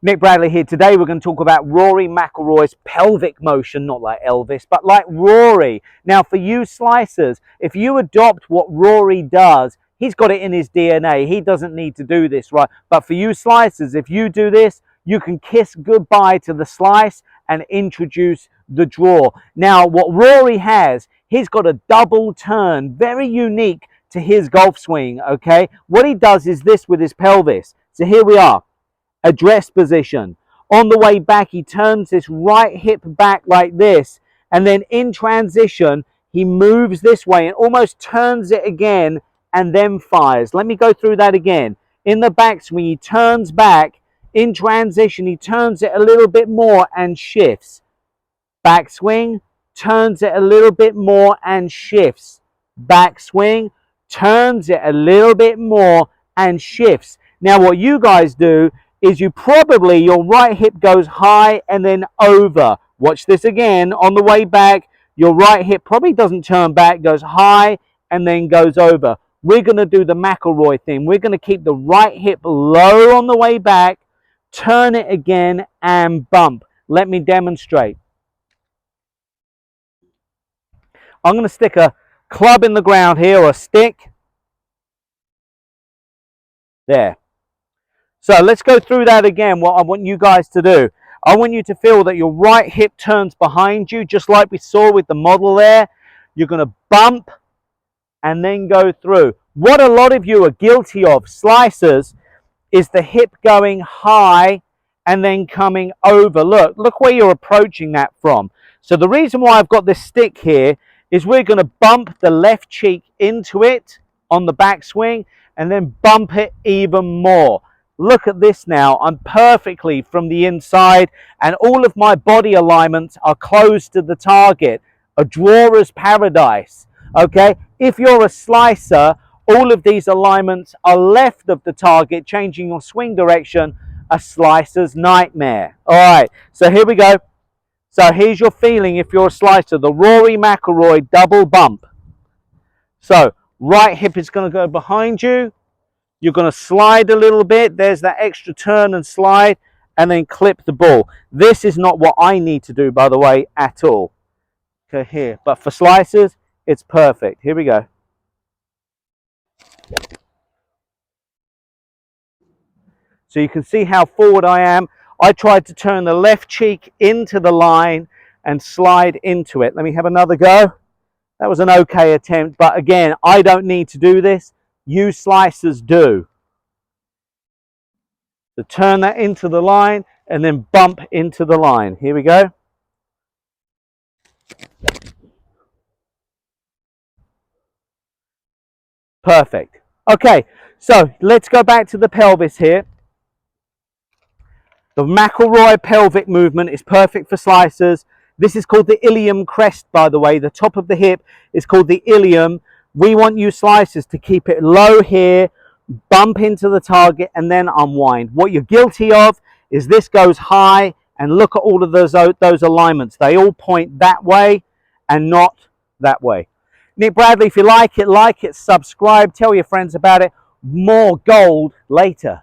Nick Bradley here. Today we're going to talk about Rory McIlroy's pelvic motion, not like Elvis, but like Rory. Now for you slicers, if you adopt what Rory does, he's got it in his DNA. He doesn't need to do this, right? But for you slicers, if you do this, you can kiss goodbye to the slice and introduce the draw. Now what Rory has, he's got a double turn, very unique to his golf swing, okay? What he does is this with his pelvis. So here we are. Address position. On the way back, he turns his right hip back like this, and then in transition, he moves this way and almost turns it again and then fires. Let me go through that again. In the backswing, he turns back. In transition, he turns it a little bit more and shifts. Backswing, turns it a little bit more and shifts. Backswing, turns it a little bit more and shifts. Now, what you guys do is your right hip goes high and then over. Watch this again. On the way back, your right hip probably doesn't turn back, goes high and then goes over. We're going to do the McIlroy thing. We're going to keep the right hip low on the way back, turn it again and bump. Let me demonstrate. I'm going to stick a club in the ground here, or a stick. There. So let's go through that again, what I want you guys to do. I want you to feel that your right hip turns behind you, just like we saw with the model there. You're going to bump and then go through. What a lot of you are guilty of, slicers, is the hip going high and then coming over. Look where you're approaching that from. So the reason why I've got this stick here is we're going to bump the left cheek into it on the backswing and then bump it even more. Look at this now. I'm perfectly from the inside and all of my body alignments are close to the target. A drawer's paradise. Okay? If you're a slicer, all of these alignments are left of the target, changing your swing direction. A slicer's nightmare. All right. So here we go. So here's your feeling if you're a slicer. The Rory McIlroy double bump. So right hip is going to go behind you. You're going to slide a little bit. There's that extra turn and slide and then clip the ball. This is not what I need to do, by the way, at all. Okay, here. But for slicers, it's perfect. Here we go. So you can see how forward I am. I tried to turn the left cheek into the line and slide into it. Let me have another go. That was an okay attempt, but again, I don't need to do this. You slicers do. So turn that into the line and then bump into the line. Here we go. Perfect. Okay, so let's go back to the pelvis here. The McIlroy pelvic movement is perfect for slicers. This is called the ilium crest, by the way. The top of the hip is called the ilium. We want you slicers to keep it low here, bump into the target, and then unwind. What you're guilty of is this goes high, and look at all of those alignments. They all point that way and not that way. Nick Bradley, if you like it, subscribe, tell your friends about it. More gold later.